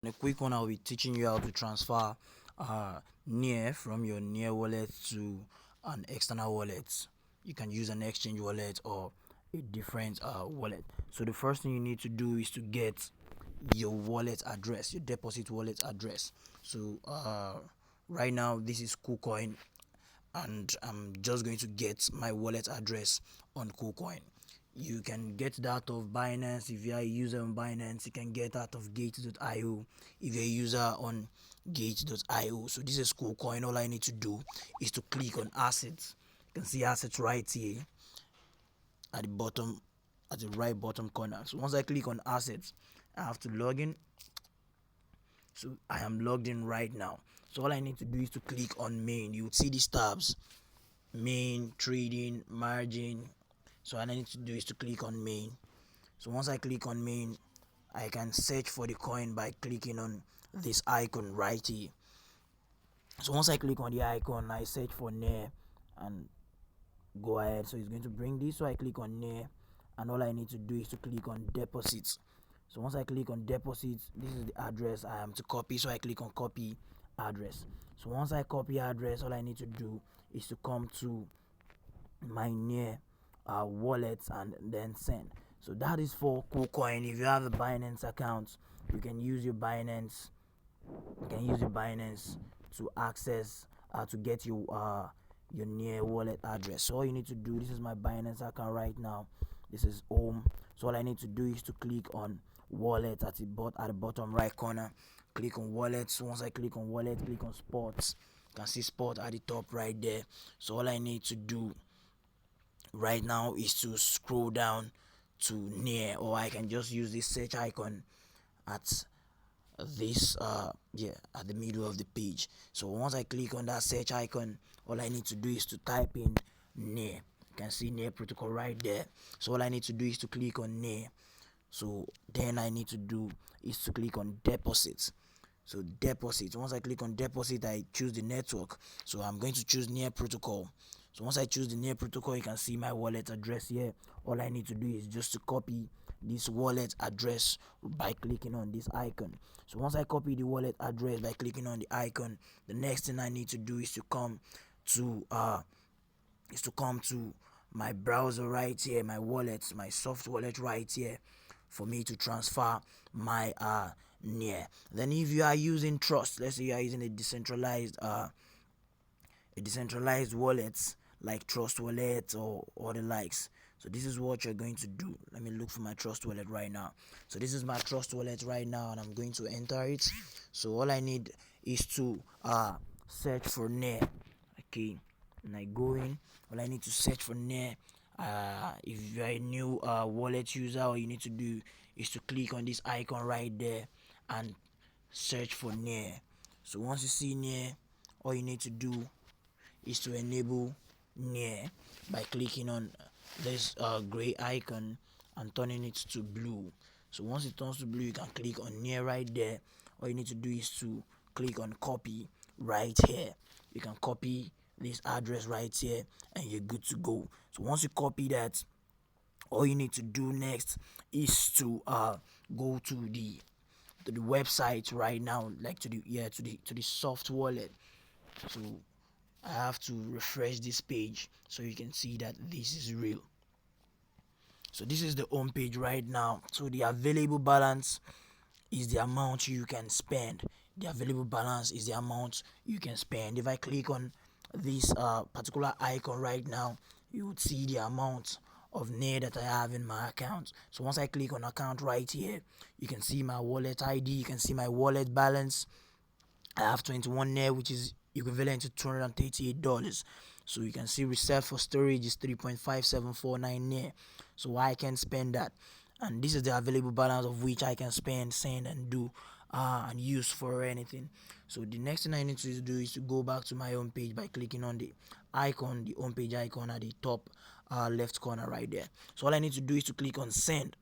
In a quick one, I'll be teaching you how to transfer near from your near wallet to an external wallet. You can use an exchange wallet or a different wallet. So the first thing you need to do is to get your wallet address, your deposit wallet address. So right now this is KuCoin, and I'm just going to get my wallet address on KuCoin. You can get that of Binance. If you're a user on Binance, you can get that of Gate.io if you're a user on Gate.io. So this is KuCoin. All I need to do is to click on assets. You can see assets right here at the bottom, at the right bottom corner. So once I click on assets, I have to log in. So I am logged in right now. So all I need to do is to click on main. You would see these tabs: main, trading, margin. So all I need to do is to click on main. So once I click on main, I can search for the coin by clicking on this icon right here. So once I click on the icon, I search for near and go ahead. So it's going to bring this. So I click on near, and all I need to do is to click on deposits. So once I click on deposits, this is the address I am to copy. So I click on copy address. So once I copy address, all I need to do is to come to my near wallets and then send. So that is for KuCoin. If you have a Binance account, you can use your Binance. You can use your Binance to access to get your near wallet address. So all you need to do, this is my Binance account right now. This is home. So all I need to do is to click on wallet at the bottom right corner. Click on wallet. So once I click on wallet, click on sports. You can see sport at the top right there. So all I need to do right now is to scroll down to near, or I can just use this search icon at this at the middle of the page. So once I click on that search icon, all I need to do is to type in near. You can see near protocol right there. So all I need to do is to click on near. So then I need to do is to click on deposits. So deposit, once I click on deposit, I choose the network. So I'm going to choose near protocol. So once I choose the near protocol, you can see my wallet address here. All I need to do is just to copy this wallet address by clicking on this icon. So once I copy the wallet address by clicking on the icon, the next thing I need to do is to come to my browser right here, my wallet, my soft wallet right here, for me to transfer my near. Then if you are using trust, let's say you are using a decentralized wallets like Trust Wallet or the likes. So this is what you're going to do. Let me look for my Trust Wallet right now. So this is my Trust Wallet right now, and I'm going to enter it. So all I need is to search for near. Okay, and I go in. All I need to search for near. If you're a new wallet user, all you need to do is to click on this icon right there and search for near. So once you see near, all you need to do is to enable near by clicking on this gray icon and turning it to blue. So once it turns to blue, you can click on near right there. All you need to do is to click on copy right here. You can copy this address right here and you're good to go. So once you copy that, all you need to do next is to go to the website right now, like to the soft wallet. So I have to refresh this page so you can see that this is real. So this is the home page right now. So the available balance is the amount you can spend. The available balance is the amount you can spend. If I click on this particular icon right now, you would see the amount of near that I have in my account. So once I click on account right here, you can see my wallet ID, you can see my wallet balance. I have 21 near, which is equivalent to $238. So you can see reserved for storage is 3.5749 near. So I can spend that. And this is the available balance of which I can spend, send, and do and use for anything. So the next thing I need to do is to go back to my home page by clicking on the icon, the home page icon at the top left corner right there. So all I need to do is to click on send.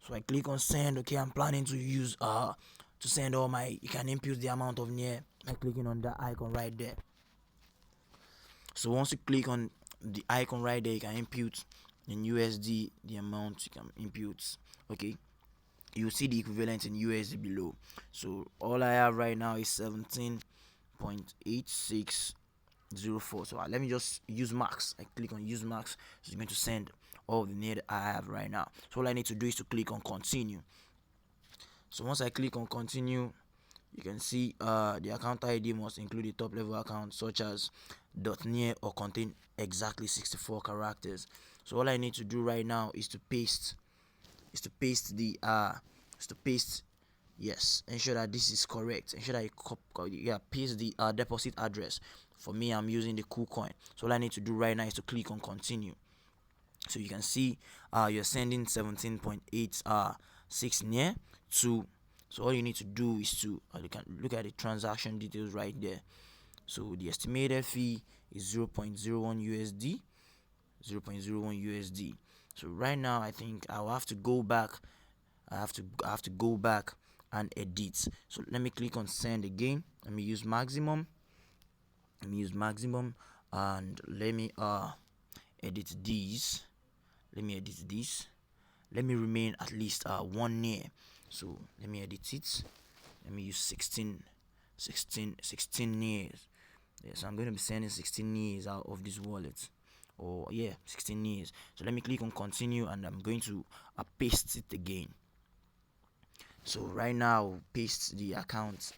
So I click on send. Okay, I'm planning to use to send all my, you can input the amount of near by clicking on the icon right there. So once you click on the icon right there, you can input in USD the amount you can input. Okay, you see the equivalent in USD below. So all I have right now is 17.8604. So let me just use max. I click on use max, so it's going to send all the near that I have right now. So all I need to do is to click on continue. So once I click on continue, you can see the account ID must include the top level account such as .near or contain exactly 64 characters. So all I need to do right now is to paste yes, ensure that this is correct. Ensure that you paste the deposit address. For me, I'm using the KuCoin. So all I need to do right now is to click on continue. So you can see you're sending 17.86 near to. So all you need to do is to you can look at the transaction details right there. So the estimated fee is 0.01 USD. 0.01 USD. So right now I think I'll have to go back. I have to go back and edit. So let me click on send again. Let me use maximum. And let me edit these. Let me remain at least one near. So let me edit it. Let me use 16 nears. Yes, I'm going to be sending 16 nears out of this wallet. Or yeah, 16 nears. So let me click on continue, and I'm going to paste it again. So right now, paste the account.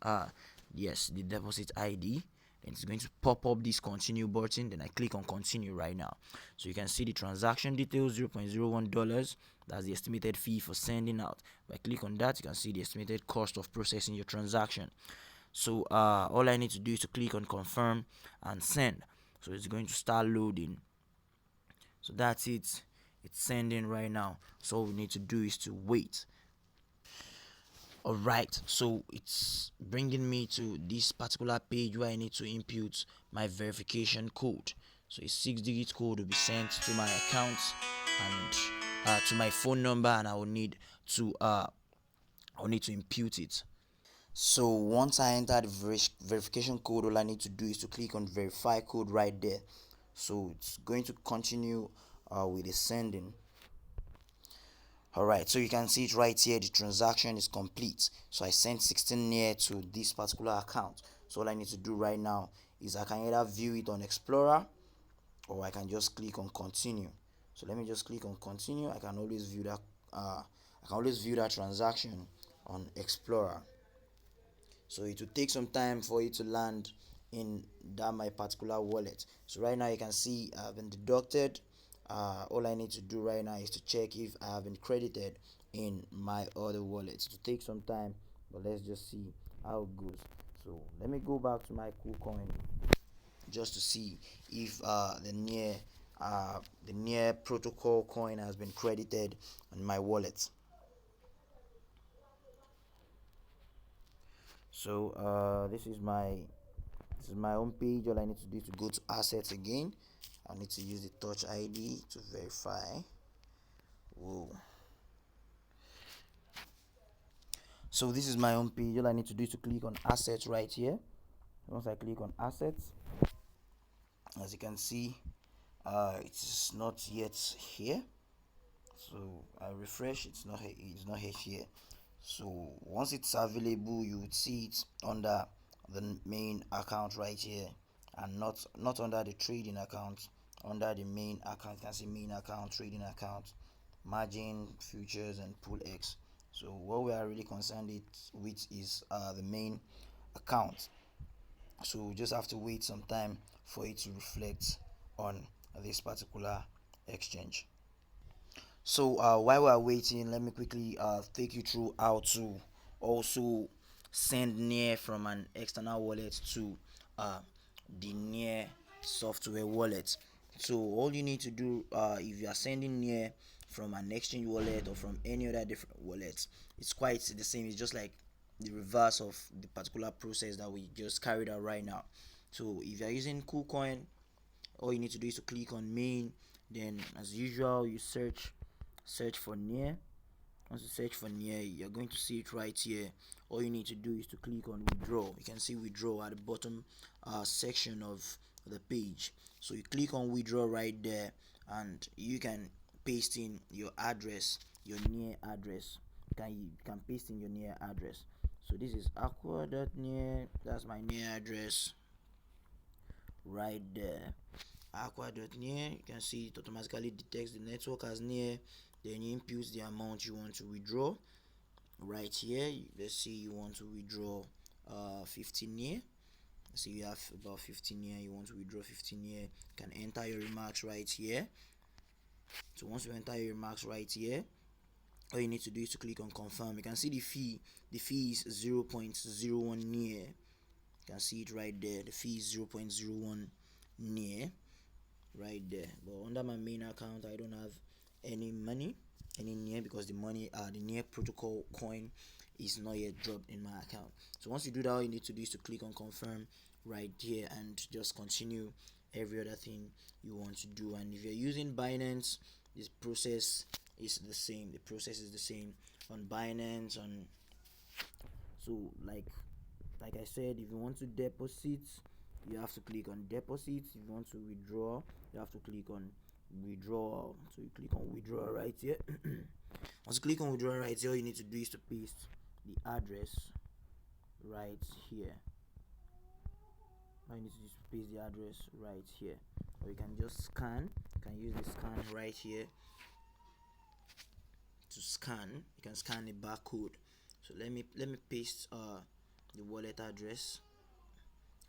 Yes, the deposit ID. And it's going to pop up this continue button. Then I click on continue right now. So you can see the transaction details, $0.01. That's the estimated fee for sending out. If I click on that, you can see the estimated cost of processing your transaction. So all I need to do is to click on confirm and send. So it's going to start loading. So that's it. It's sending right now. So all we need to do is to wait. Alright, so it's bringing me to this particular page where I need to input my verification code. So a 6-digit code will be sent to my account and to my phone number, and I will need to input it. So once I enter the verification code, all I need to do is to click on verify code right there. So it's going to continue with the sending. Alright, so you can see it right here. The transaction is complete. So I sent 16 near to this particular account. So all I need to do right now is I can either view it on Explorer, or I can just click on continue. So let me just click on continue. I can always view that transaction on Explorer. So it will take some time for it to land in that my particular wallet. So right now you can see I've been deducted. All I need to do right now is to check if I have been credited in my other wallets. It will take some time, but let's just see how it goes. So let me go back to my KuCoin just to see if the near protocol coin has been credited on my wallet. So this is my home page. All I need to do is to go to assets again. I need to use the touch ID to verify. Whoa. So this is my home page. All I need to do is to click on assets right here. Once I click on assets, as you can see, it's not yet here. So I refresh. It's not here. So once it's available, you would see it under the main account right here, and not under the trading account. Under the main account, you can see main account, trading account, margin, futures, and pool X. So what we are really concerned with is the main account. So we just have to wait some time for it to reflect on this particular exchange. So while we are waiting, let me quickly take you through how to also send near from an external wallet to the near software wallet. So all you need to do, if you are sending near from an exchange wallet or from any other different wallets, it's quite the same. It's just like the reverse of the particular process that we just carried out right now. So if you are using KuCoin, all you need to do is to click on main. Then as usual, you search for near. Once you search for near, you're going to see it right here. All you need to do is to click on withdraw. You can see withdraw at the bottom section of the page. So you click on withdraw right there, and you can paste in your address, your near address. you can paste in your near address. So this is aqua.near, that's my near address right there. Aqua.near, you can see it automatically detects the network as near, then you input the amount you want to withdraw right here. Let's say you want to withdraw 15 near. So you have about 15 here, you want to withdraw 15 here, you can enter your remarks right here. So once you enter your remarks right here, all you need to do is to click on confirm. You can see the fee is 0.01 near. You can see it right there, the fee is 0.01 near right there. But under my main account, I don't have any money, any near, because the money, the near protocol coin is not yet dropped in my account. So once you do that, all you need to do is to click on confirm right here and just continue every other thing you want to do. And if you're using Binance, this process is the same. The process is the same on Binance. On so like I said, if you want to deposit, you have to click on deposit. If you want to withdraw, you have to click on withdraw. So you click on withdraw right here. Once you click on withdraw right here, all you need to do is to paste the address right here. All you need to do is paste the address right here, or you can just scan. You can use the scan right here to scan. You can scan the barcode. So let me paste the wallet address.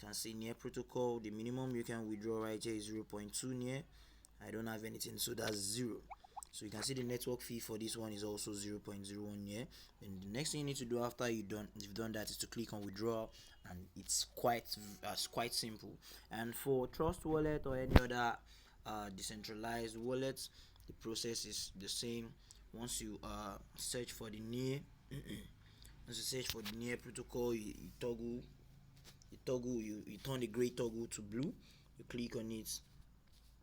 You can see near protocol, the minimum you can withdraw right here is 0.2 near. I don't have anything, so that's 0. So you can see the network fee for this one is also 0.01 near. And the next thing you need to do after you've done that is to click on withdraw, and it's quite simple. And for Trust Wallet or any other decentralized wallets, the process is the same. Once you search for the near once you search for the near protocol, you turn the gray toggle to blue, you click on it,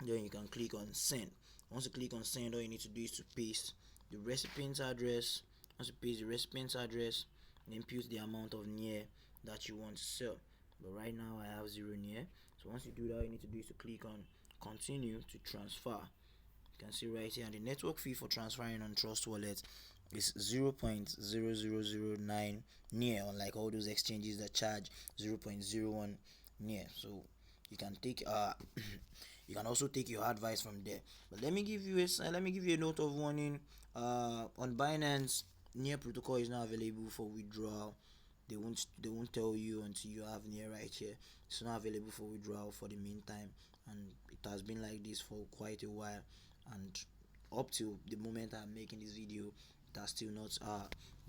then you can click on send. Once you click on send, all you need to do is to paste the recipient's address. Once you paste the recipient's address, then input the amount of near that you want to sell. But right now I have 0 near. So once you do that, all you need to do is to click on continue to transfer. You can see right here, and the network fee for transferring on Trust Wallet is 0.0009 near, unlike all those exchanges that charge 0.01 near. So you can take you can also take your advice from there. But let me give you a note of warning. On Binance, near protocol is not available for withdrawal. They won't tell you until you have near right here. It's not available for withdrawal for the meantime, and it has been like this for quite a while. And up to the moment I'm making this video, it has still not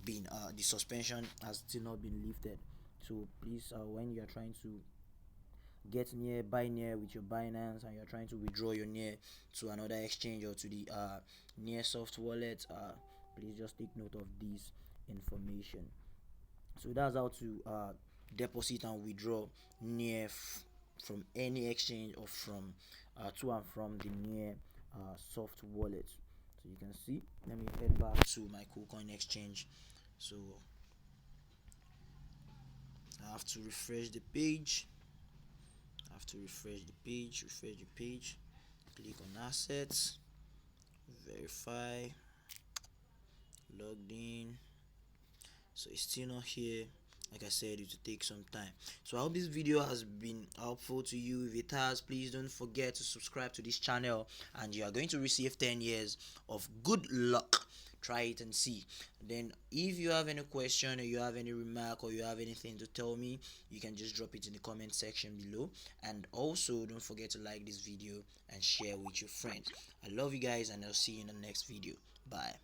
been the suspension has still not been lifted. So please, when you are trying to get near, buy near with your Binance, and you're trying to withdraw your near to another exchange or to the near soft wallet, please just take note of this information. So that's how to deposit and withdraw near from any exchange, or from to and from the near soft wallet. So you can see, let me head back to my KuCoin exchange. So I have to refresh the page. Refresh the page, click on assets, verify, logged in. So it's still not here. Like I said, it will take some time. So I hope this video has been helpful to you. If it has, please don't forget to subscribe to this channel, and you are going to receive 10 years of good luck. Try it and see. Then if you have any question, or you have any remark, or you have anything to tell me, you can just drop it in the comment section below. And also don't forget to like this video and share with your friends. I love you guys, and I'll see you in the next video. Bye.